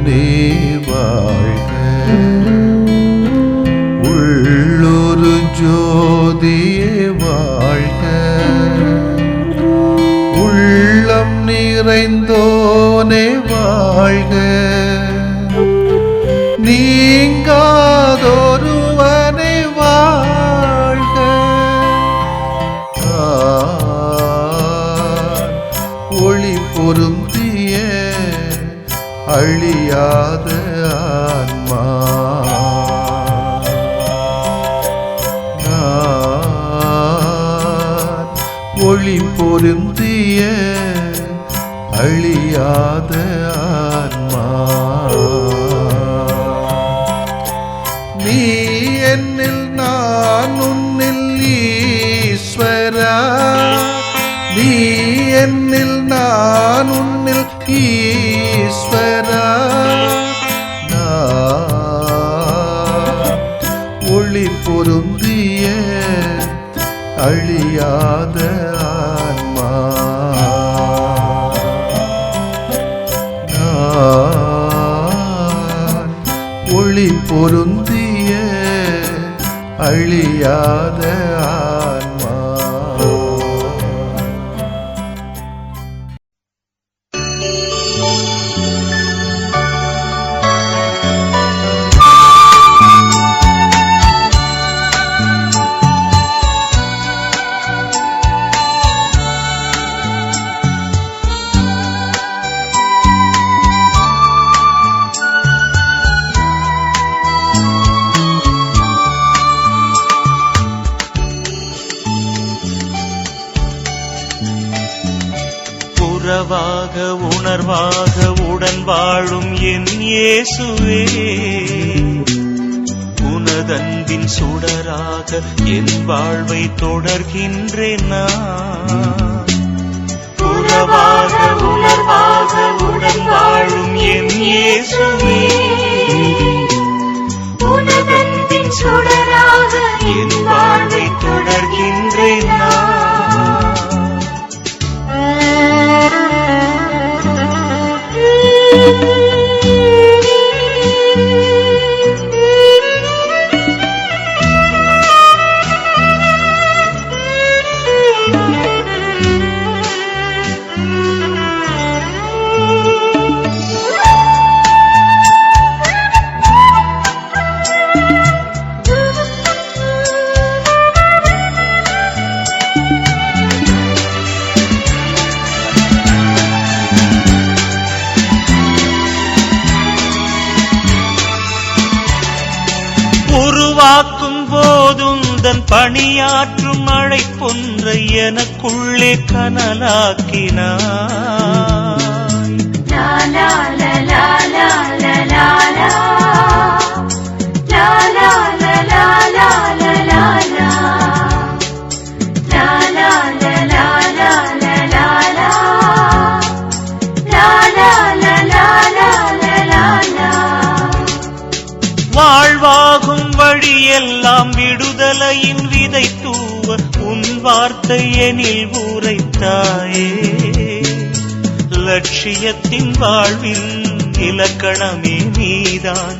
தேவனே வாழ்க. உள்ளொரு ஜோதியே வாழ்க. உள்ளம் நிறைந்தோனே வாழ்க. நீங்காதொருவனே வாழ்க. ஒளி பொருந்திய அழியாத ஆன்மா. ஒளி பொருந்திய அழியாத ஆன்மா. நீ என்னில் நான் உன்னில் ஈஸ்வரா. நீ என்னில் நான் உன்னில் ஈஸ்வரா. ஒளி பொருந்திய அழியாத ஆன்மா. ஒளி பொருந்திய அழியாத ஆன்மா. உறவாக உணர்வாக உடன் வாழும் என் இயேசுவே, உனதன்பின் சுடராக என் வாழ்வை தொடர்கின்றேன் நான். உறவாக உணர்வாக உடன் வாழும் என் இயேசுவே, உனதன்பின் சுடராக என் வாழ்வை தொடர்கின்றேன் நான். உருவாக்கும் போதுந்தன் பணியாற்றும் அழைப்பொன்ற எனக்குள்ளே கனலாக்கினாய். வாழ்வாகும் வழியெல்லாம் விடுதலையின் விதை தூவ உன் வார்த்தை எனில் உரைத்தாயே. லட்சியத்தின் வாழ்வின் இலக்கணமே நீதான்,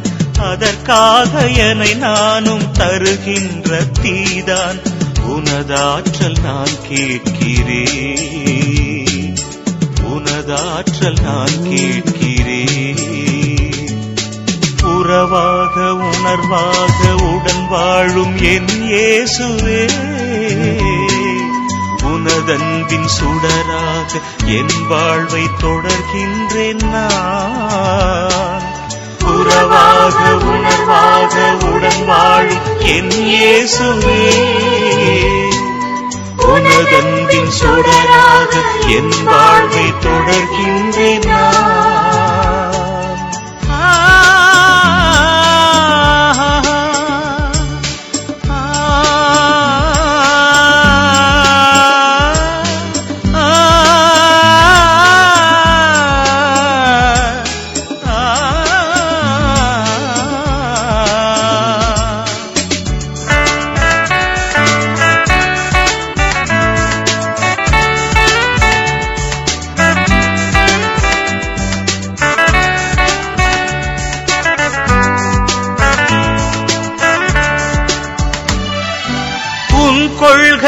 அதற்காக என்னை நானும் தருகின்ற தீதான். உனதாற்றல் நான் கேட்கிறேன், உனதாற்றல் நான் கேட்கிறேன். உறவாக உணர்வாக உடன் வாழும் என் இயேசுவே, உனதன்பின் சுடராக என் வாழ்வை தொடர்கின்றேன் நான். உறவாக உணர்வாக உடன் வாழும் என் இயேசுவே, உனதன்பின் சுடராக என் வாழ்வை தொடர்கின்றேன் நான்.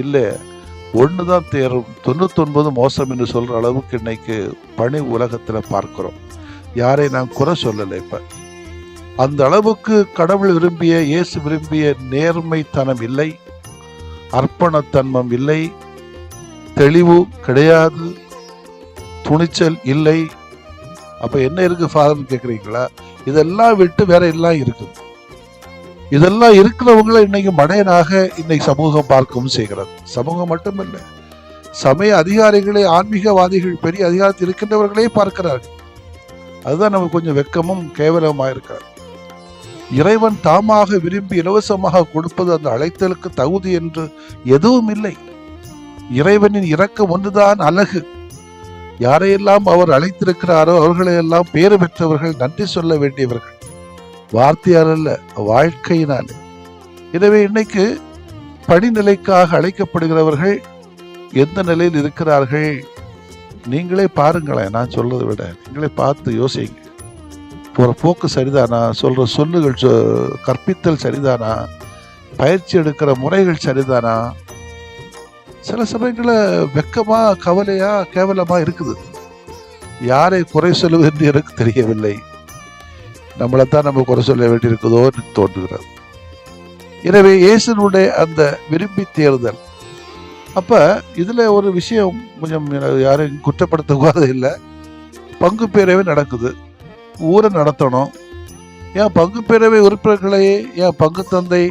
இல்லை, ஒண்ணுதான் தேரும், 99 மோசம் என்று சொல்ற அளவுக்கு இன்னைக்கு பணி உலகத்துல பார்க்கிறோம். யாரை நான் குறை சொல்லலை. இப்ப அந்த அளவுக்கு கடவுள் விரும்பிய, இயேசு விரும்பிய நேர்மைத்தனம் இல்லை, அர்ப்பணத்தன்மம் இல்லை, தெளிவு கிடையாது, துணிச்சல் இல்லை. அப்ப என்ன இருக்கு ஃபாதர்னு கேக்குறீங்களா? இதெல்லாம் விட்டு வேற எல்லாம் இருக்கு. இதெல்லாம் இருக்கிறவங்களை இன்னைக்கு மடையனாக இன்னைக்கு சமூகம் பார்க்கவும் செய்கிறது. சமூகம் மட்டுமல்ல, சமய அதிகாரிகளே, ஆன்மீகவாதிகள், பெரிய அதிகாரத்தில் இருக்கின்றவர்களே பார்க்கிறார்கள். அதுதான் நமக்கு கொஞ்சம் வெட்கமும் கேவலமா இருக்கிறது. இறைவன் தாமாக விரும்பி இலவசமாக கொடுப்பது அந்த அழைத்தலுக்கு தகுதி என்று எதுவும் இல்லை. இறைவனின் இரக்கம் ஒன்றுதான் அழகு. யாரையெல்லாம் அவர் அழைத்திருக்கிறாரோ அவர்களையெல்லாம் பேறு பெற்றவர்கள், நன்றி சொல்ல வேண்டியவர்கள், வார்த்தையால் அல்ல, வாழ்க்கையினால். எனவே இன்னைக்கு படிநிலைக்காக அழைக்கப்படுகிறவர்கள் எந்த நிலையில் இருக்கிறார்கள்? நீங்களே பாருங்களேன். நான் சொல்றதை விட நீங்களே பார்த்து யோசிங்க. போற போக்கு சரிதானா? சொல்ற சொல்லுகள், கற்பித்தல் சரிதானா? பயிற்சி எடுக்கிற முறைகள் சரிதானா? சில சமயங்களில் வெக்கமா, கவலையா, கேவலமா இருக்குது. யாரை குறை சொல்லுவது என்று எனக்கு தெரியவில்லை. நம்மளைத்தான் நம்ம குறை சொல்ல வேண்டியிருக்குதோ என்று தோன்றுகிறது. எனவே இயேசுனுடைய அந்த விரும்பி தேர்தல். அப்ப இதுல ஒரு விஷயம் கொஞ்சம் யாரையும் குற்றப்படுத்தக்கூடாது இல்லை. பங்கு பேரவை நடக்குது, ஊரை நடத்தணும். ஏன் பங்கு பேரவை உறுப்பினர்களையே, ஏன் பங்கு தந்தை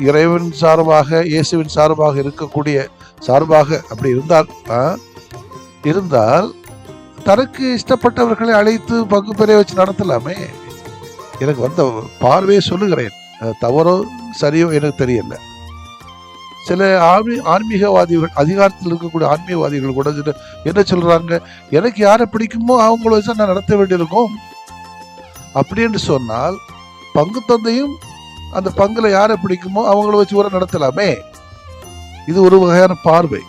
இறைவன் சார்பாக, இயேசுவின் சார்பாக இருக்கக்கூடிய சார்பாக அப்படி இருந்தால் தனக்கு இஷ்டப்பட்டவர்களை அழைத்து பங்கு பேரவை வச்சு நடத்தலாமே. எனக்கு வந்த பார்வையை சொல்லுகிறேன். தவறோ சரியோ எனக்கு தெரியல. சில ஆன்மீகவாதிகள், அதிகாரத்தில் இருக்கக்கூடிய ஆன்மீகவாதிகள் கூட என்ன சொல்றாங்க, எனக்கு யாரை பிடிக்குமோ அவங்கள வச்சு நான் நடத்த வேண்டியிருக்கும். அப்படி என்று சொன்னால் பங்கு தந்தையும் அந்த பங்குல யாரை பிடிக்குமோ அவங்கள வச்சு ஊரை நடத்தலாமே. இது ஒரு வகையான பார்வை.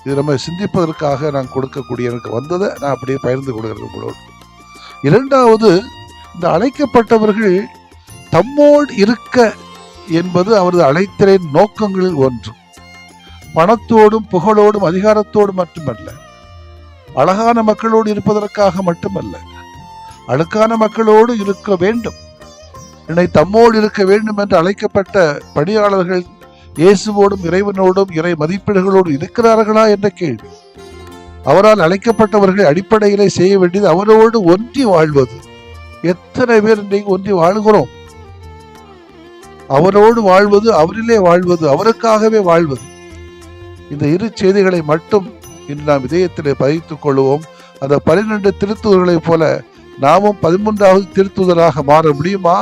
இது நம்ம சிந்திப்பதற்காக நான் கொடுக்கக்கூடிய, எனக்கு வந்ததை நான் அப்படியே பகிர்ந்து கொடுக்கிறேன். இரண்டாவது, இந்த அழைக்கப்பட்டவர்கள் தம்மோடு இருக்க என்பது அவரது அழைத்தலின் நோக்கங்களில் ஒன்று. பணத்தோடும் புகழோடும் அதிகாரத்தோடும் மட்டுமல்ல, அழகான மக்களோடு இருப்பதற்காக மட்டுமல்ல, அழுக்கான மக்களோடு இருக்க வேண்டும். என்னை தம்மோடு இருக்க வேண்டும் என்று அழைக்கப்பட்ட பணியாளர்கள் இயேசுவோடும் இறைவனோடும் இறை மதிப்பீடுகளோடு இருக்கிறார்களா என்ற கேள்வி. அவரால் அழைக்கப்பட்டவர்கள் அடிப்படையிலே செய்ய வேண்டியது அவரோடு ஒன்றி வாழ்வது. எத்தனை பேர் இன்றைக்கு ஒன்றி வாழ்கிறோம்? அவரோடு வாழ்வது, அவரிலே வாழ்வது, அவருக்காகவே வாழ்வது. இந்த இரு செய்திகளை மட்டும் இன்று நாம் இதயத்திலே பதித்துக் கொள்வோம். அந்த 12 திருத்துதர்களைப் போல நாமும் 13வது திருத்துதராக மாற முடியுமா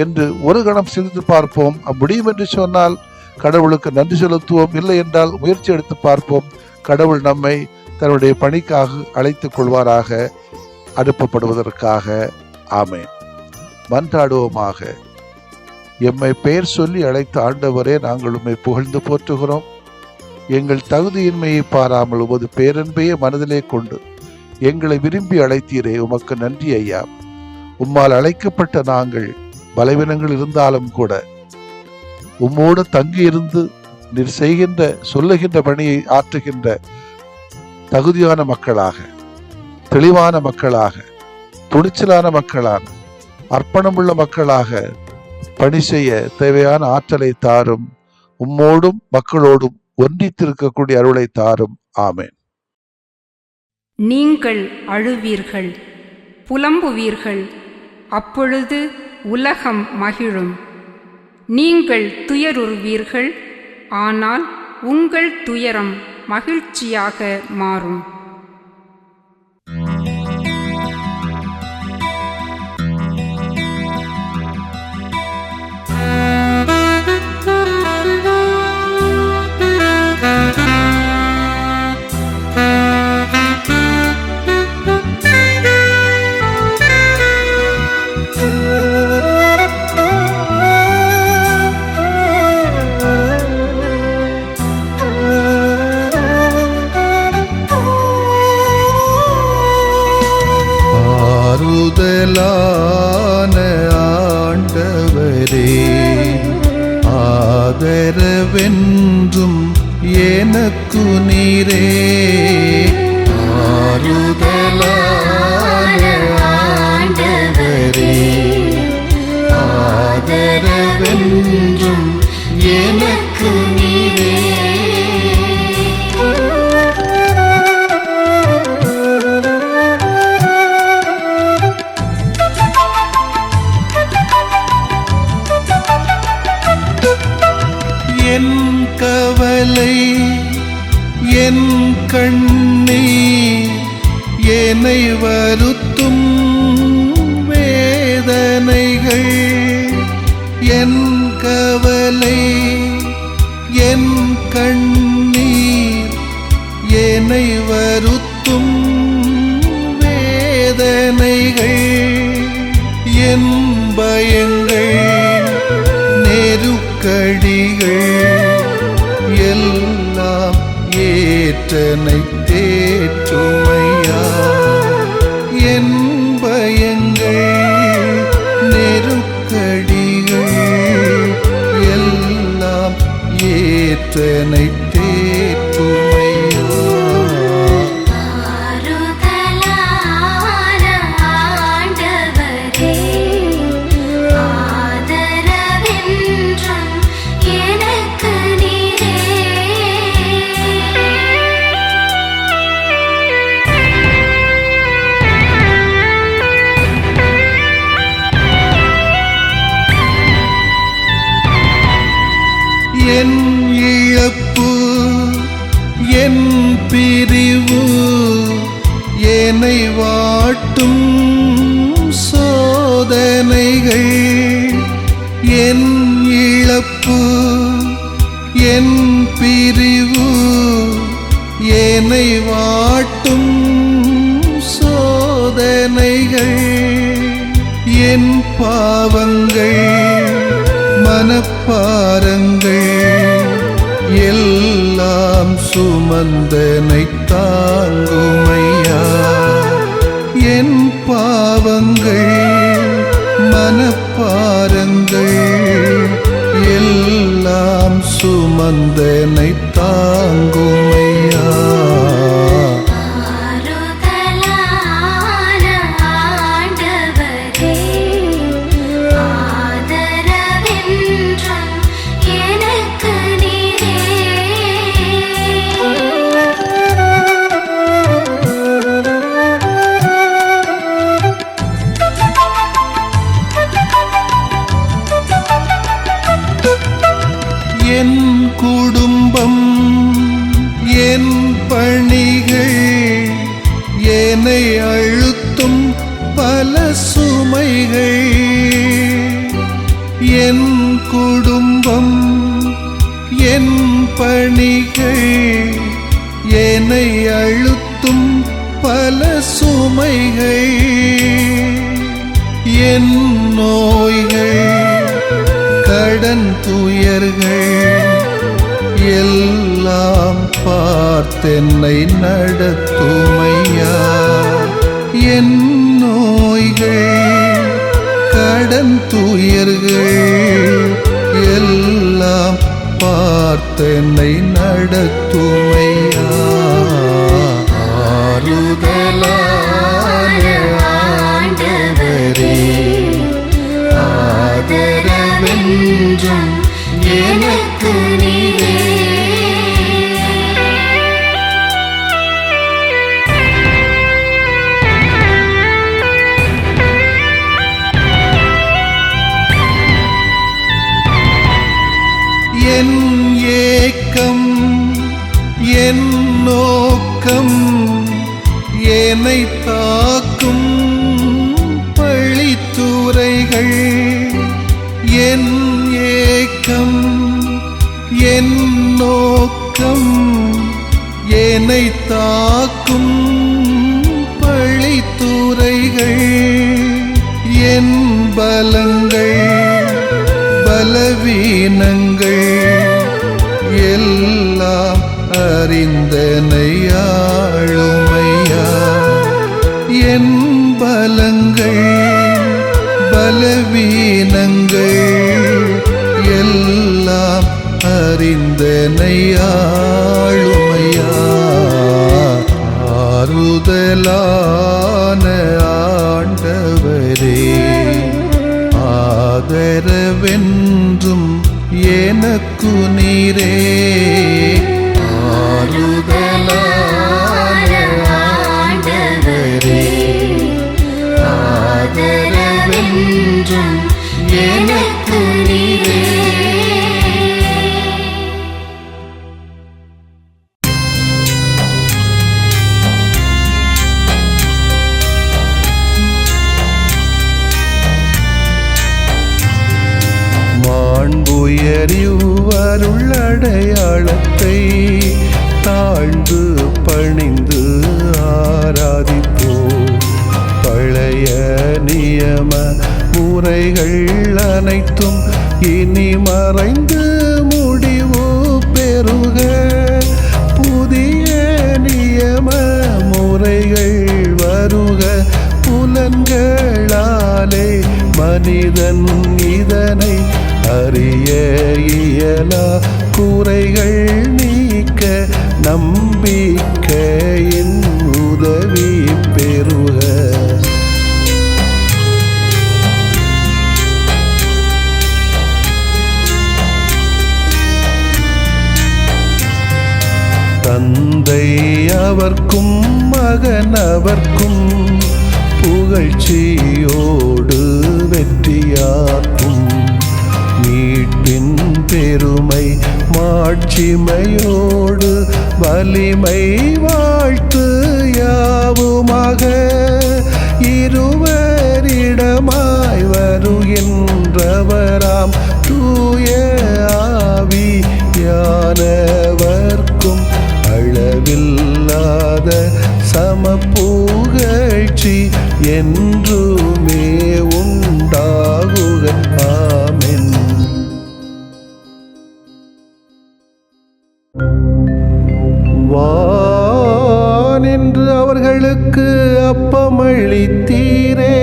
என்று ஒரு கணம் சிந்தித்து பார்ப்போம். முடியும் என்று சொன்னால் கடவுளுக்கு நன்றி செலுத்துவோம். இல்லை என்றால் முயற்சி எடுத்து பார்ப்போம். கடவுள் நம்மை தன்னுடைய பணிக்காக அழைத்துக் கொள்வாராக, அனுப்பப்படுவதற்காக. ஆமென். மன்றாடுவோமாக. எம்மை பெயர் சொல்லி அழைத்த ஆண்டவரே, நாங்கள் உம்மை புகழ்ந்து போற்றுகிறோம். எங்கள் தகுதியின்மையை பாராமல் உமது பேரன்பையே மனதிலே கொண்டு எங்களை விரும்பி அழைத்தீரே, உமக்கு நன்றி ஐயா. உம்மால் அழைக்கப்பட்ட நாங்கள் பலவீனங்கள் இருந்தாலும் கூட உம்மோடு தங்கி இருந்து நீர் செய்கின்ற, சொல்லுகின்ற பணியை ஆற்றுகின்ற தகுதியான மக்களாக, தெளிவான மக்களாக, துணிச்சலான மக்களாக, அர்ப்பணமுள்ள மக்களாக பணி செய்ய தேவையான ஆற்றலை தாரும். உம்மோடும் மக்களோடும் ஒன்றித்திருக்கக்கூடிய அருளை தாரும். ஆமென். நீங்கள் அழுவீர்கள், புலம்புவீர்கள், அப்பொழுது உலகம் மகிழும். நீங்கள் துயருறுவீர்கள், ஆனால் உங்கள் துயரம் மகிழ்ச்சியாக மாறும். ஆண்டவரே, ஆதரவென்றும் எனக்கு நீரே ஆறுதலான ஆண்டவரே ஆதரவென்றும் எனக்கு நீரே என் கவலை என் கண்ணீர் என்னை வருத்தும் வேதனைகள் என் கவலை என் கண்ணீர் என்னை வருத்தும் வேதனைகள் என் பயங்கள் நெருக்கடிகள் எல்லாம் ஏற்றனை தேற்றுமையா என் பயங்கள் நெருக்கடிகள் எல்லாம் ஏற்றனை தேற்றுமையா ஆறுதலான ஆண்டவரே ஆதரவென்றும் எனக்கு நீரே என் இழப்பு என் பிரிவு என்னை வாட்டும் சோதனைகள் என் இழப்பு என் பிரிவு என்னை வாட்டும் சோதனைகள் என் பாவங்கள் மனப்பாரங்கள் எல்லாம் சுமந்தனை தாங்குமையா என் பாவங்கள் மனப்பாரங்கள் எல்லாம் சுமந்தனை தாங்குமையா ஆறுதலான ஆண்டவரே ஆதரவென்றும் எனக்கு நீரே என் குடும்பம் என் பணிகள் என்னை அழுத்தும் பல சுமைகள் என் குடும்பம் என் பணிகள் என்னை அழுத்தும் பல சுமைகள் என் நோய்கள் கடன் துயர்கள் எல்லாம் பார்த்தென்னை நடத்துமையா என் நோய்கள் கடன் துயர்கள் எல்லாம் பார்த்தென்னை நடத்துமையா ஆறுதலான ஆண்டவரே ஆதரவென்றும் எனக்கு நீரே என் ஏக்கம் என் நோக்கம் என்னை தாக்கும் பழித்துரைகள் என் ஏக்கம் என் நோக்கம் என்னை தாக்கும் பழித்துரைகள் என் பலங்கள் பலவீனங்கள் எல்லாம் அறிந்தனை ஆளுமையா என் பலங்கள் பலவீனங்கள் எல்லாம் என்னை ஆளுமையா. ஆறுதலான ஆண்டவரே, ஆதரவென்றும் எனக்கு நீரே. ஆறுதலான ஆண்டவரே, ஆதரவென்றும் எனக்கு நீரே. மாண்புயரிவருள்ளடையாளத்தை தாழ்ந்து பணிந்து ஆராதிப்போம். பழைய நியம முறைகள் அனைத்தும் இனி மறைந்து முடிவு பெறுக. புதிய நியம முறைகள் வருக. புலன்களாலே மனிதன் இதனை அறிய இயலா. குறைகள் நீக்க நம்பிக்கையின் உதவி பெறுக. தந்தை அவர்க்கும் மகன் அவர்க்கும் புகழ்ச்சியோடு வெற்றியாக்கும். மீட்பின் பெருமை மாட்சிமையோடு வலிமை வாழ்த்து யாவுமாக. இருவரிடமாய் வருகின்றவராம் தூய ஆவியானவர்க்கும் அளவில்லாத சமப்புகழ்ச்சி என்றுமே உண்டாகுக. ஆமென். வானின்று அவர்களுக்கு அப்பமளித்தீரே,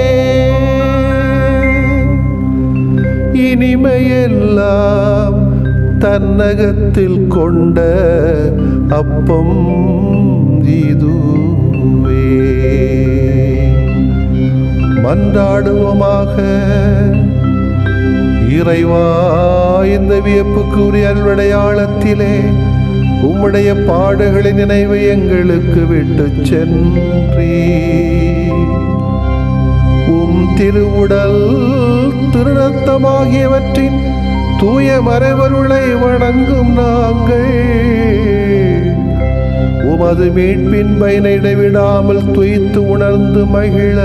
இனிமையெல்லாம் தன்னகத்தில் கொண்ட அப்பம் இதுவே. மன்றாடுவோமாக. இறைவா, இந்த வியப்புக்குரிய அருளடையாளத்திலே உம்முடைய பாடுகளின் நினைவை எங்களுக்கு விட்டு சென்றீ. உம் திருவுடல் திருரத்தமாகியவற்றின் தூய மறைவருளை வணங்கும் நாங்கள் உமது மீட்பின் பயனை இடைவிடாமல் துய்த்து உணர்ந்து மகிழ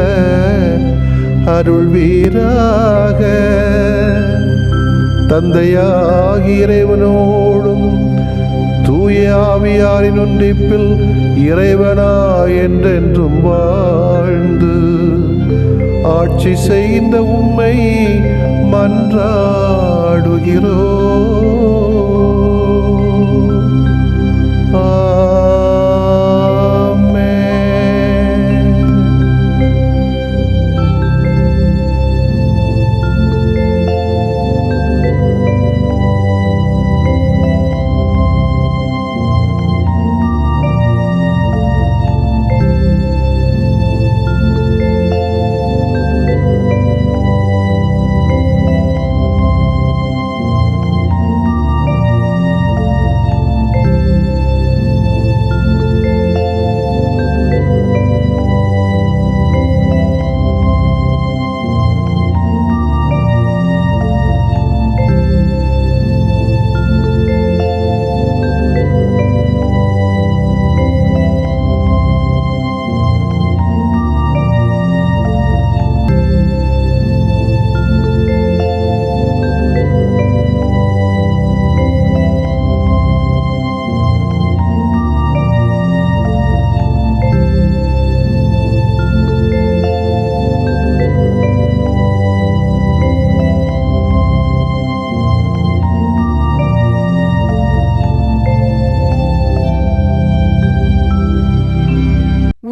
அருள்வீராக. தந்தையாகிய இறைவனோடும் தூய ஆவியாரின் ஒன்றிப்பில் இறைவனா என்றென்றும் வாழ்ந்து ஆட்சி செய்கின்ற உம்மை மன்றாடுகிறோம்.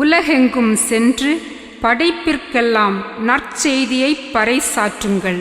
உலகெங்கும் சென்று படைப்பிற்கெல்லாம் நற்செய்தியை பறைசாற்றுங்கள்.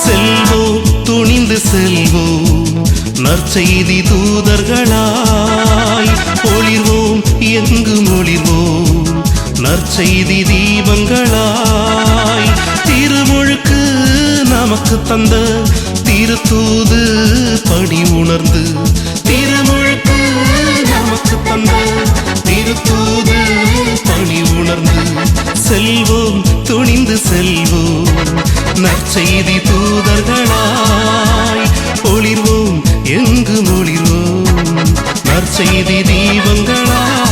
செல்வோம், துணிந்து செல்வோம், நற்செய்தி தூதர்களாய் ஒளிர்வோம், எங்கும் ஒளிர்வோம், நற்செய்தி தீபங்களாய். திருமுழுக்கு நமக்கு தந்த திருத்தூது பணி உணர்ந்து, திருமுழுக்கு நமக்கு தந்த திருத்தூது பணி உணர்ந்து, செல்வோம், துணிந்து செல்வோம், நற்செய்தி தூதர்களாய் ஒளிர்வோம், எங்கும் ஒளிர்வோம், நற்செய்தி தீபங்களாய்.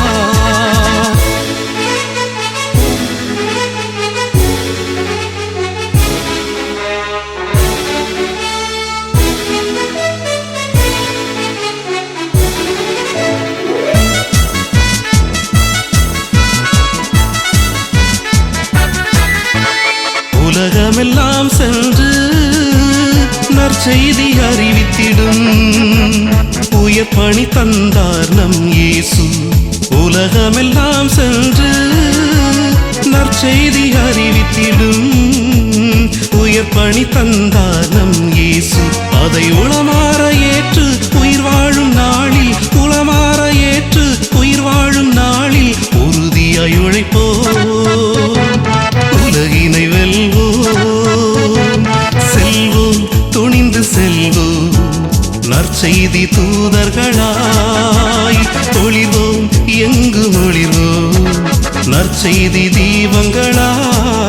உலகமெல்லாம் சென்று நற்செய்தி அறிவித்திடும் உயர் பணி தந்தார் நம் இயேசு. உலகமெல்லாம் சென்று நற்செய்தி அறிவித்திடும் உயர் பணி தந்தார் நம் இயேசு. அதை உளமாற ஏற்று உயிர் வாழும் நாளில், உளமாற ஏற்று உயிர் வாழும் நாளில் உறுதியாய் உழைப்போம், உலகினை வெல்வோம். செல்வோம், துணிந்து செல்வோம், நற்செய்தி தூதர்களாய் ஒளிர்வோம், எங்கும் ஒளிர்வோம், நற்செய்தி தீபங்களாய்.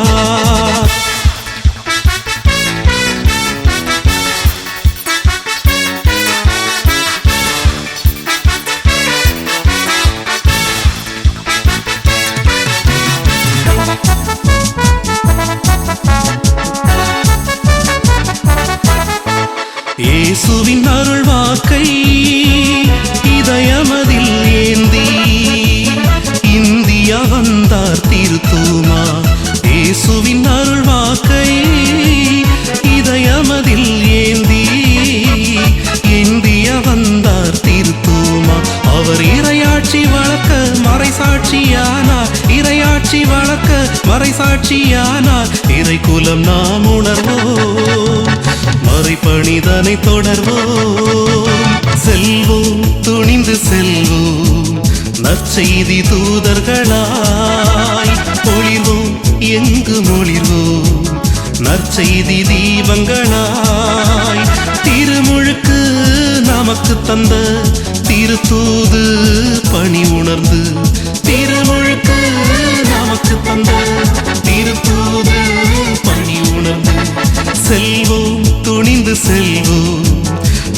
இயேசுவின் அருள் வாக்கை இதயமதில் ஏந்தி இந்தியா வந்தார் திருத்தூமா. இயேசுவின் அருள் வாக்கை இதயமதில் ஏந்தி இந்தியா வந்தார் திருத்தூமா. அவர் இறையாட்சி வளர்க்க மறைசாட்சியானார், இறையாட்சி வளர்க்க மறைசாட்சியானார். இறை குலம் நாம் உணர்வோம், மறைபணிதனை தொடர்வோம். செல்வோம், துணிந்து செல்வோம், நற்செய்தி தூதர்களாய் ஒளிர்வோம், எங்கும் ஒளிர்வோம், நற்செய்தி தீபங்களாய். திருமுழுக்கு நமக்கு தந்த திருத்தூது பணி உணர்ந்து, திருமுழுக்கு நமக்கு தந்த திருத்தூது பணி உணர்ந்து, செல்வோம், துணிந்து செல்வோம்,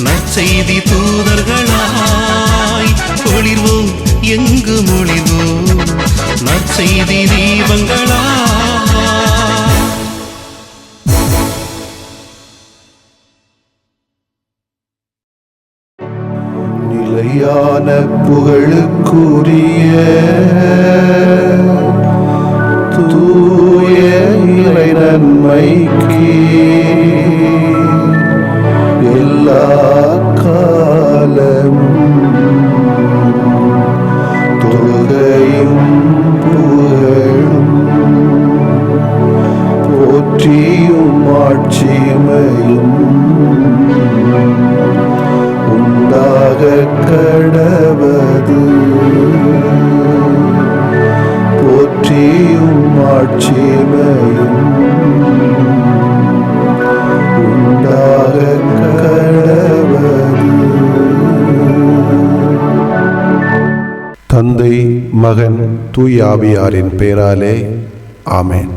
நற்செய்தி தூதர்களாய் ஒளிர்வோம், எங்கும் ஒளிர்வோம், நற்செய்தி தீபங்களாய். நிலையான புகழுக்குரிய தூய இறை நன்மைக்கு எல்லா காலமும் தொழுகையும் புகழும் போற்றியும் ஆட்சிமையும் உண்டாக கடவது. போற்றியும் ஆட்சிமையும் உண்டாக கடவது. தந்தை, மகன், தூய ஆவியாரின் பெயராலே ஆமென்.